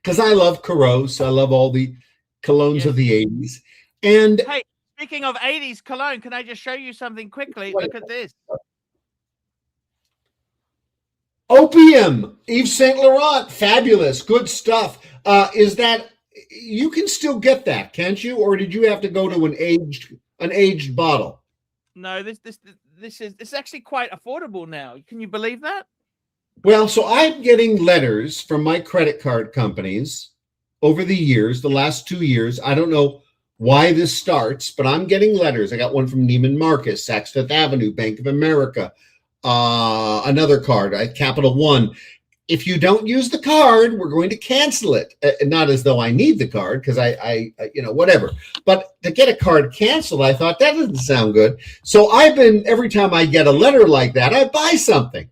S1: because I love Caros, I love all the colognes of the 80s. And
S2: hey, speaking of 80s cologne, can I just show you something quickly? Look at this.
S1: Opium, Yves Saint Laurent, fabulous, good stuff. Is that you can still get that, can't you? Or did you have to go to an aged bottle?
S2: No, this is actually quite affordable now. Can you believe that?
S1: Well, so I'm getting letters from my credit card companies over the years, the last 2 years. I don't know why this starts, but I'm getting letters. I got one from Neiman Marcus, Saks Fifth Avenue, Bank of America, another card, Capital One. If you don't use the card, we're going to cancel it. Not as though I need the card, because I whatever. But to get a card canceled, I thought that doesn't sound good. So every time I get a letter like that, I buy something.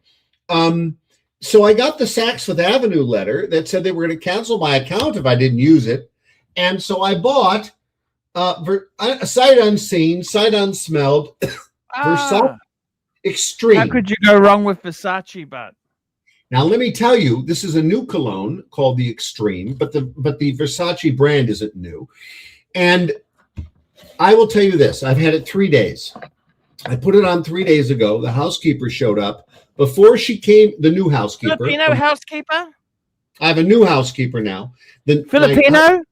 S1: So I got the Saks Fifth Avenue letter that said they were going to cancel my account if I didn't use it. And so I bought sight unseen, sight unsmelled, Versace Extreme.
S2: How could you go wrong with Versace, but?
S1: Now, let me tell you, this is a new cologne called the Extreme, but the Versace brand isn't new. And I will tell you this, I've had it 3 days. I put it on 3 days ago. The housekeeper showed up. Before she came, the new housekeeper.
S2: Filipino housekeeper?
S1: I have a new housekeeper now.
S2: Filipino?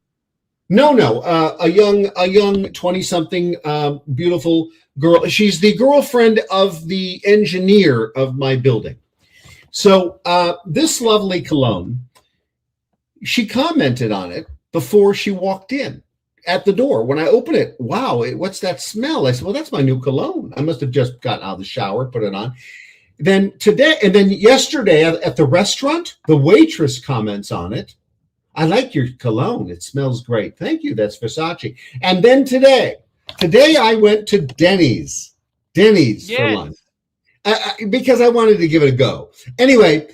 S1: No, a young 20-something beautiful girl. She's the girlfriend of the engineer of my building. So this lovely cologne, she commented on it before she walked in at the door. When I opened it, wow, what's that smell? I said, well, that's my new cologne. I must have just gotten out of the shower, put it on. Then yesterday at the restaurant, the waitress comments on it. I like your cologne. It smells great. Thank you. That's Versace. And then today I went to Denny's for lunch because I wanted to give it a go. Anyway,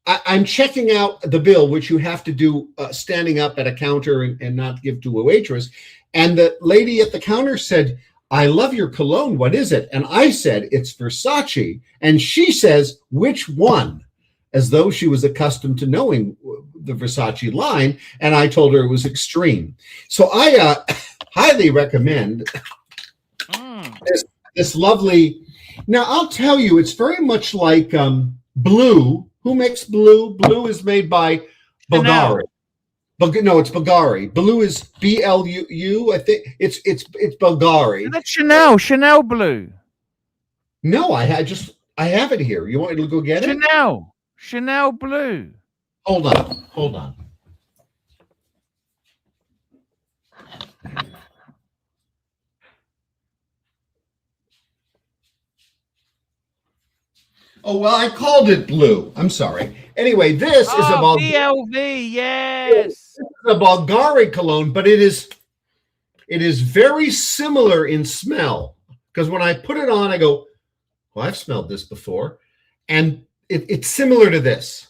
S1: I'm checking out the bill, which you have to do standing up at a counter and not give to a waitress. And the lady at the counter said, I love your cologne. What is it? And I said, it's Versace. And she says, which one? As though she was accustomed to knowing the Versace line. And I told her it was Extreme. So I highly recommend this lovely. Now, I'll tell you, it's very much like Blue. Who makes Blue? Blue is made by Bulgari. No, it's Bulgari. Blue is BLU. I think it's Bulgari.
S2: That's Chanel Blue.
S1: No, I have it here. You want me to go get it?
S2: Chanel Blue.
S1: Hold on. Oh, well, I called it Blue. I'm sorry. Anyway, this is a
S2: BLV, yes.
S1: This is a Bulgari cologne, but it is very similar in smell. Because when I put it on, I go, well, I've smelled this before. And it's similar to this.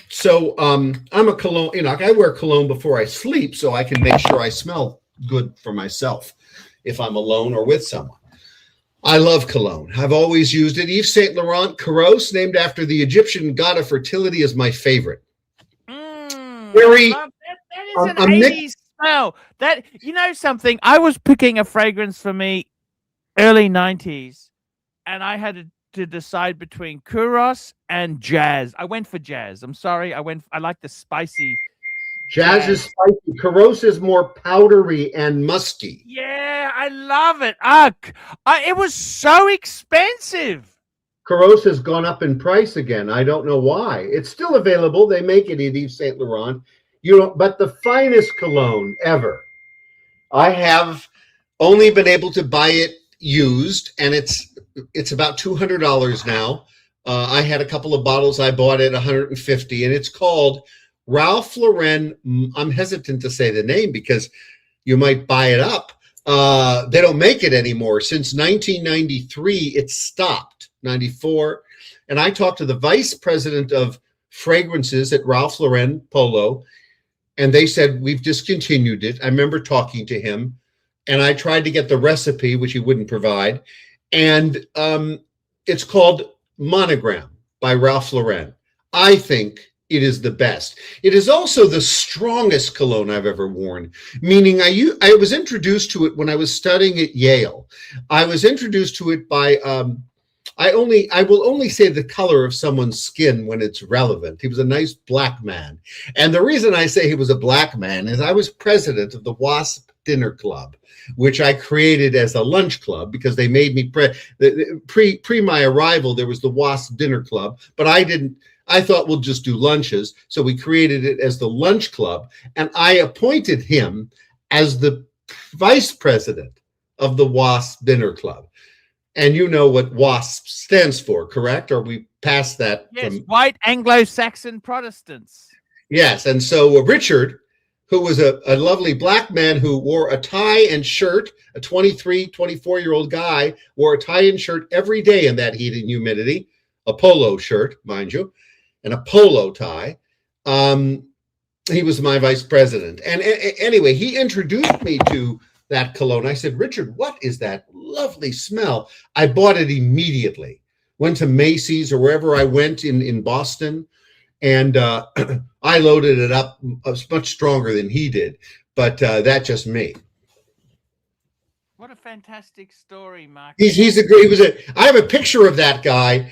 S1: So I'm a cologne, I wear cologne before I sleep so I can make sure I smell good for myself if I'm alone or with someone. I love cologne. I've always used it. Yves Saint Laurent Caros, named after the Egyptian god of fertility, is my favorite.
S2: That is an 80s smell. That, something, I was picking a fragrance for me early 90s, and I had to decide between Kuros and Jazz. I went for Jazz. I'm sorry. I like the spicy.
S1: Jazz is spicy. Caros is more powdery and musky.
S2: Yeah, I love it. It was so expensive.
S1: Caros has gone up in price again. I don't know why. It's still available. They make it at Yves Saint Laurent. But the finest cologne ever. I have only been able to buy it used, and it's about $200 now. I had a couple of bottles I bought at $150, and it's called Ralph Lauren, I'm hesitant to say the name because you might buy it up. They don't make it anymore. Since 1993, it stopped, 94. And I talked to the vice president of fragrances at Ralph Lauren Polo, and they said, we've discontinued it. I remember talking to him, and I tried to get the recipe, which he wouldn't provide. And it's called Monogram by Ralph Lauren. I think it is the best. It is also the strongest cologne I've ever worn, meaning I was introduced to it when I was studying at Yale. I was introduced to it by, I will only say the color of someone's skin when it's relevant. He was a nice black man. And the reason I say he was a black man is I was president of the WASP Dinner Club, which I created as a lunch club because they made me pre my arrival. There was the WASP Dinner Club, but I thought we'll just do lunches. So we created it as the lunch club, and I appointed him as the vice president of the WASP Dinner Club. And you know what WASP stands for, correct? Or we passed that?
S2: Yes, White Anglo-Saxon Protestants.
S1: Yes, and so Richard, who was a lovely black man who wore a tie and shirt, a 23, 24-year-old guy, wore a tie and shirt every day in that heat and humidity, a polo shirt, mind you, and a polo tie. He was my vice president. And anyway, he introduced me to that cologne. I said, Richard, what is that lovely smell? I bought it immediately. Went to Macy's or wherever I went in Boston, and I loaded it up. I was much stronger than he did, but that's just me.
S2: What a fantastic story, Mark.
S1: I have a picture of that guy.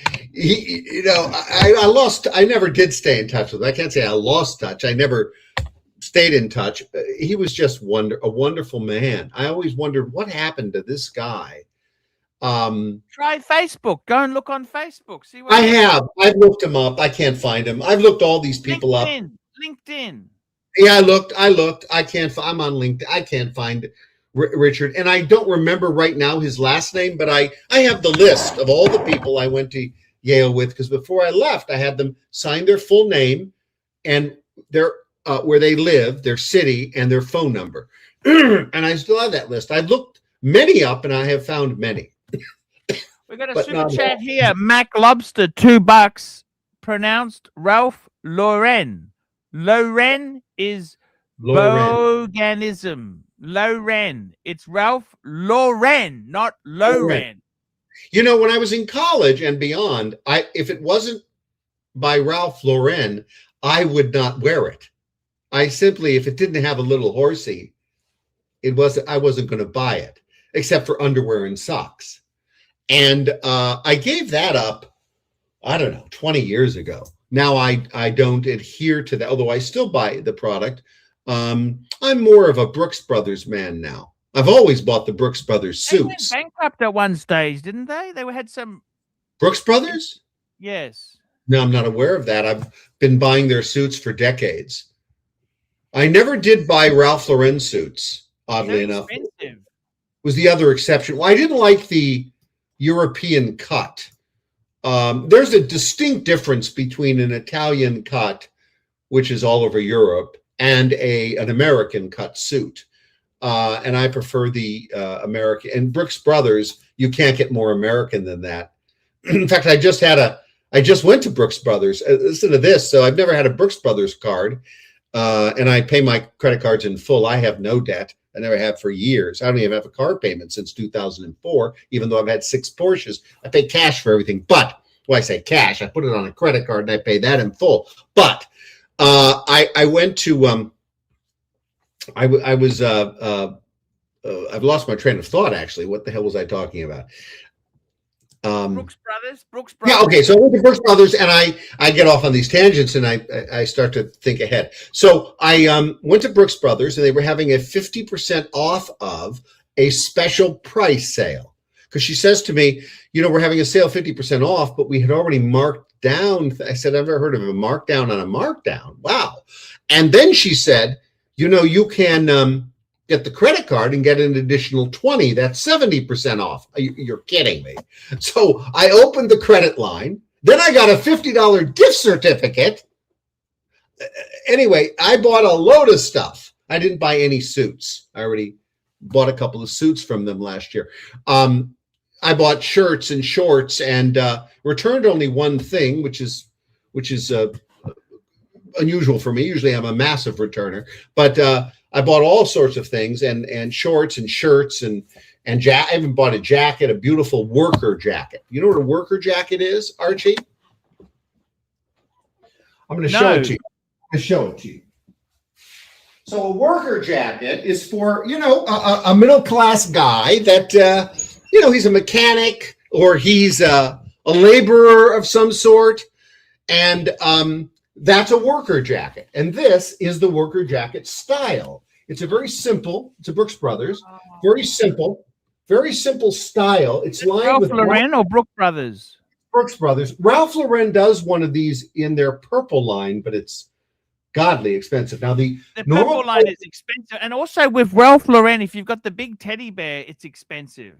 S1: I never did stay in touch with him. I can't say I lost touch. I never stayed in touch. He was just a wonderful man. I always wondered what happened to this guy.
S2: Try Facebook. Go and look on Facebook. See what
S1: I've looked him up. I can't find him. I've looked all these people up.
S2: LinkedIn.
S1: Yeah, I looked. I'm on LinkedIn. I can't find Richard, and I don't remember right now his last name, but I have the list of all the people I went to Yale with, because before I left, I had them sign their full name and their where they live, their city, and their phone number. And I still have that list. I've looked many up, and I have found many.
S2: We got a super chat here. Mac Lobster, $2, pronounced Ralph Lauren. Lauren is boganism. Lauren. It's Ralph Lauren, not Lauren.
S1: You know, when I was in college and beyond, if it wasn't by Ralph Lauren, I would not wear it. If it didn't have a little horsey, I wasn't going to buy it, except for underwear and socks. And I gave that up, I don't know, 20 years ago. Now I don't adhere to that, although I still buy the product. I'm more of a Brooks Brothers man now. I've always bought the Brooks Brothers suits.
S2: They went bankrupt at one stage, didn't they? They had some...
S1: Brooks Brothers?
S2: Yes.
S1: No, I'm not aware of that. I've been buying their suits for decades. I never did buy Ralph Lauren suits, oddly enough.
S2: Expensive.
S1: Was the other exception. Well, I didn't like the European cut. There's a distinct difference between an Italian cut, which is all over Europe, and an American cut suit. And I prefer the American. And Brooks Brothers, you can't get more American than that. In fact, I just went to Brooks Brothers. Listen to this. So I've never had a Brooks Brothers card, and I pay my credit cards in full. I have no debt. I never have for years. I don't even have a car payment since 2004, even though I've had 6 Porsches. I pay cash for everything. But, well, I say cash. I put it on a credit card, and I pay that in full. But I went to I've lost my train of thought, actually. What the hell was I talking about?
S2: Brooks Brothers.
S1: Yeah, okay. So I went to Brooks Brothers, and I get off on these tangents, and I start to think ahead. So I went to Brooks Brothers, and they were having a 50% off of a special price sale. Because she says to me, we're having a sale 50% off, but we had already marked down. I said, I've never heard of a markdown on a markdown. Wow. And then she said, you can get the credit card and get an additional 20. That's 70% off. You're kidding me. So I opened the credit line. Then I got a $50 gift certificate. anyway, I bought a load of stuff. I didn't buy any suits. I already bought a couple of suits from them last year. I bought shirts and shorts and returned only one thing, which is unusual for me. Usually I'm a massive returner, but I bought all sorts of things and shorts and shirts and I even bought a jacket, a beautiful worker jacket. You know what a worker jacket is, Archie? I'm going to show it to you. I'm going to show it to you. So a worker jacket is for, a middle-class guy that, he's a mechanic or he's a laborer of some sort. And that's a worker jacket. And this is the worker jacket style. It's a very simple, it's a Brooks Brothers, very simple style. It's lined
S2: Ralph
S1: with
S2: Lauren or Brooks Brothers?
S1: Brooks Brothers. Ralph Lauren does one of these in their purple line, but it's godly expensive. Now the
S2: purple line is expensive, and also with Ralph Lauren, if you've got the big teddy bear, it's expensive.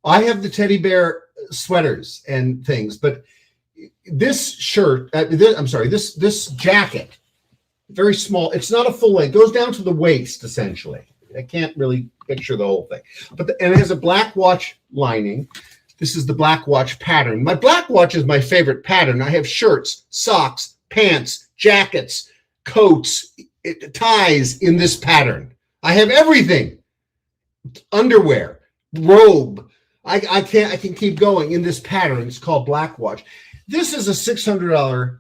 S1: I have the teddy bear sweaters and things, but this shirt, this jacket, very small. It's not a full length. It goes down to the waist essentially. I can't really picture the whole thing, and it has a black watch lining. This is the black watch pattern. My black watch is my favorite pattern. I have shirts, socks, pants, jackets, coats, ties in this pattern. I have everything. Underwear, robe. I can keep going in this pattern. It's called black watch. This is a $600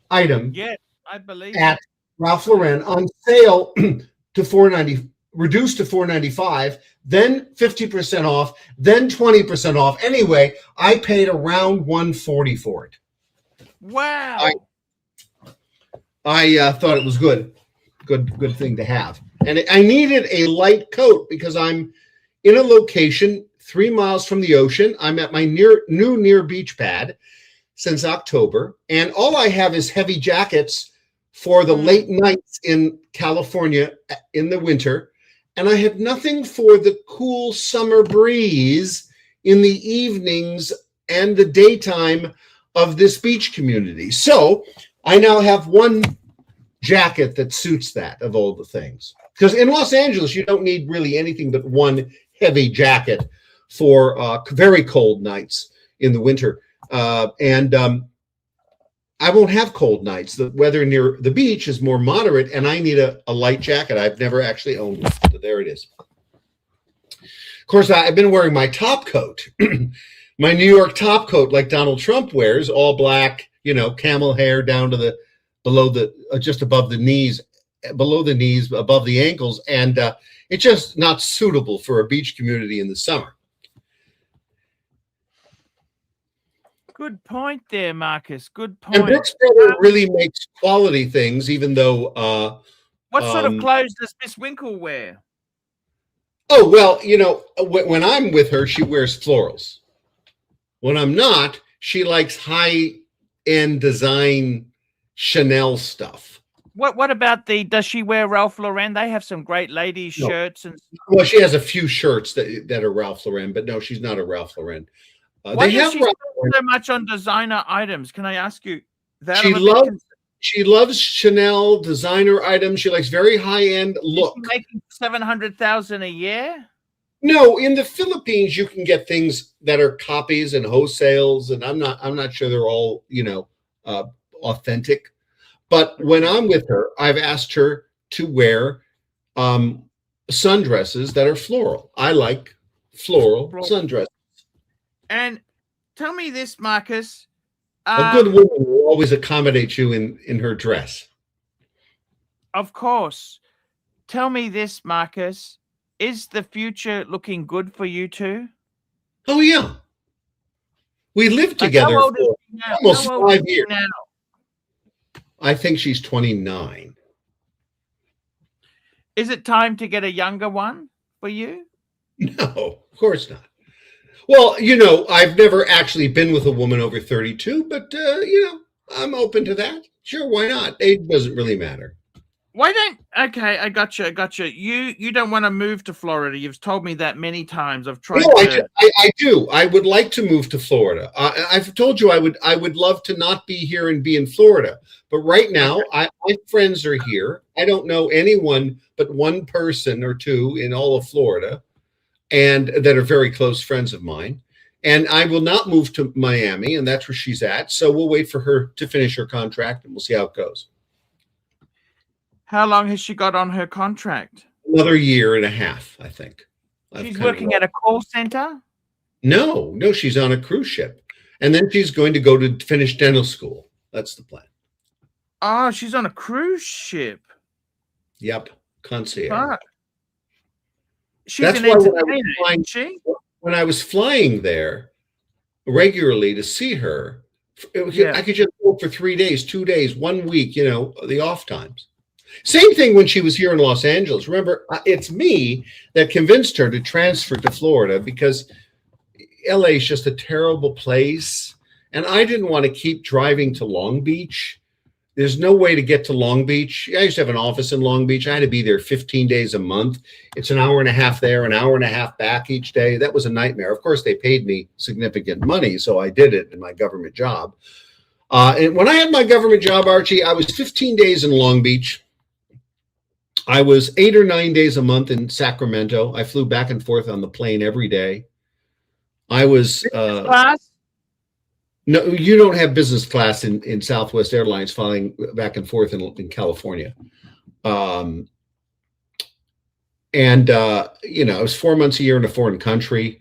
S1: item.
S2: Yeah, I believe
S1: at Ralph Lauren on sale to $490, reduced to $495, then 50% off, then 20% off. Anyway, I paid around $140 for it.
S2: Wow.
S1: I thought it was good thing to have. And I needed a light coat because I'm in a location 3 miles from the ocean. I'm at my near beach pad since October, and all I have is heavy jackets for the late nights in California in the winter, and I have nothing for the cool summer breeze in the evenings and the daytime of this beach community. So I now have one jacket that suits that of all the things. Because in Los Angeles, you don't need really anything but one heavy jacket for very cold nights in the winter. I won't have cold nights. The weather near the beach is more moderate, and I need a light jacket. I've never actually owned one. So there it is. Of course, I've been wearing my top coat, my New York top coat like Donald Trump wears, all black, camel hair down to just above the knees, above the ankles. And it's just not suitable for a beach community in the summer.
S2: Good point there, Marcus. Good point.
S1: And Brooks Brothers really makes quality things, even though...
S2: what sort of clothes does Miss Winkle wear?
S1: Oh, well, when I'm with her, she wears florals. When I'm not, she likes high-end design Chanel stuff.
S2: What about does she wear Ralph Lauren? They have some great ladies' shirts.
S1: Well, she has a few shirts that are Ralph Lauren, but no, she's not a Ralph Lauren.
S2: Why does she spend so much on designer items? Can I ask you that?
S1: She loves Chanel designer items. She likes very high-end look.
S2: Is she making $700,000 a year?
S1: No, in the Philippines you can get things that are copies and wholesales, and I'm not sure they're all authentic. But when I'm with her, I've asked her to wear sundresses that are floral. I like floral sundresses.
S2: And tell me this, Marcus.
S1: A good woman will always accommodate you in her dress.
S2: Of course. Tell me this, Marcus. Is the future looking good for you two?
S1: Oh, yeah. We lived together for almost 5 years. Now? I think she's 29.
S2: Is it time to get a younger one for you?
S1: No, of course not. Well, I've never actually been with a woman over 32, but, I'm open to that. Sure, why not? Age doesn't really matter.
S2: Why don't? Okay, I got you. You don't want to move to Florida. You've told me that many times. I've tried.
S1: No, I do. I would like to move to Florida. I've told you I would love to not be here and be in Florida. But right now, my friends are here. I don't know anyone but one person or two in all of Florida, and that are very close friends of mine. And I will not move to Miami, and that's where she's at. So we'll wait for her to finish her contract, and we'll see how it goes.
S2: How long has she got on her contract?
S1: Another year and a half, I think.
S2: She's working at a call center?
S1: No, she's on a cruise ship. And then she's going to go to finish dental school. That's the plan.
S2: Oh, she's on a cruise ship.
S1: Yep, concierge.
S2: Fuck. She's
S1: That's
S2: an
S1: why
S2: entertainer, isn't she?
S1: when I was flying there regularly to see her, I could just go for 3 days, 2 days, 1 week, the off times. Same thing when she was here in Los Angeles. Remember, it's me that convinced her to transfer to Florida because LA is just a terrible place. And I didn't want to keep driving to Long Beach. There's no way to get to Long Beach. I used to have an office in Long Beach. I had to be there 15 days a month. It's an hour and a half there, an hour and a half back each day. That was a nightmare. Of course, they paid me significant money, so I did it in my government job. And when I had my government job, Archie, I was 15 days in Long Beach. I was 8 or 9 days a month in Sacramento. I flew back and forth on the plane every day. I was
S2: class?
S1: No, you don't have business class in Southwest Airlines flying back and forth in California. It was 4 months a year in a foreign country.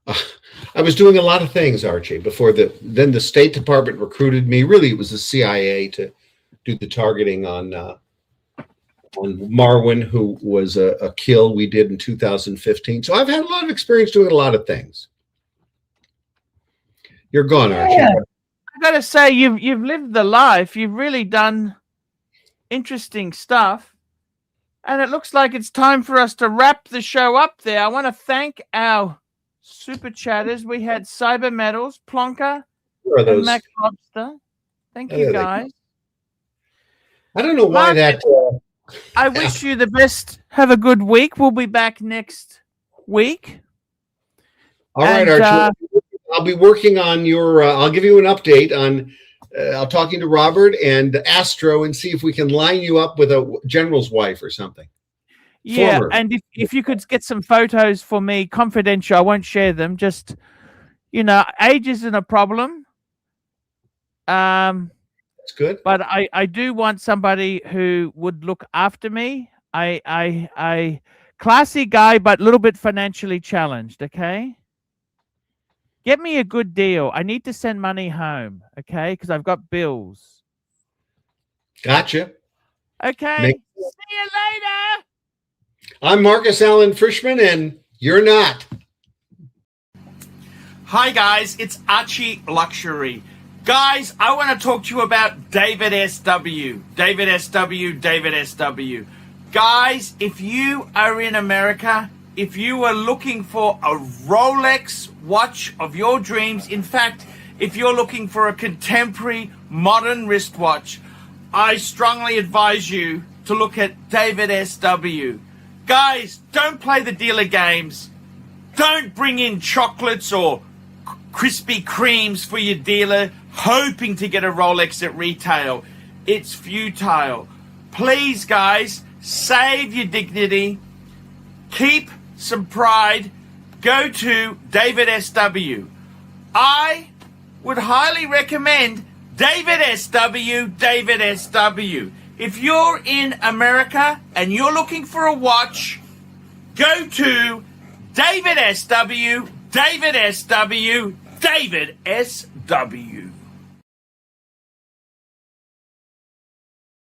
S1: I was doing a lot of things, Archie, before then the State Department recruited me. Really, it was the CIA to do the targeting on Marwin, who was a kill we did in 2015. So I've had a lot of experience doing a lot of things. You're gone, Archie.
S2: Yeah. I gotta say, you've lived the life. You've really done interesting stuff. And it looks like it's time for us to wrap the show up there. I want to thank our super chatters. We had Cyber Metals, Plonker, and Mac Lobster. Thank you, guys.
S1: I don't know why that...
S2: I wish you the best. Have a good week. We'll be back next week.
S1: All right, Archie. I'll be working on your, I'll give you an update on, I'll talking to Robert and Astro and see if we can line you up with a general's wife or something.
S2: Yeah, and if you could get some photos for me, confidential, I won't share them. Just, age isn't a problem.
S1: That's good.
S2: But I do want somebody who would look after me. I classy guy, but a little bit financially challenged, okay? Get me a good deal. I need to send money home, okay? Because I've got bills.
S1: Gotcha.
S2: Okay. See you later.
S1: I'm Marcus Allen Frishman, and you're not.
S2: Hi, guys. It's ArchieLuxury. Guys, I want to talk to you about David SW. David SW. Guys, if you are in America, if you are looking for a Rolex watch of your dreams, in fact, if you're looking for a contemporary modern wristwatch, I strongly advise you to look at David SW. Guys, don't play the dealer games. Don't bring in chocolates or Krispy Kremes for your dealer hoping to get a Rolex at retail. It's futile. Please, guys, save your dignity. Keep some pride. Go to David SW. I would highly recommend David SW. If you're in America and you're looking for a watch, go to David SW.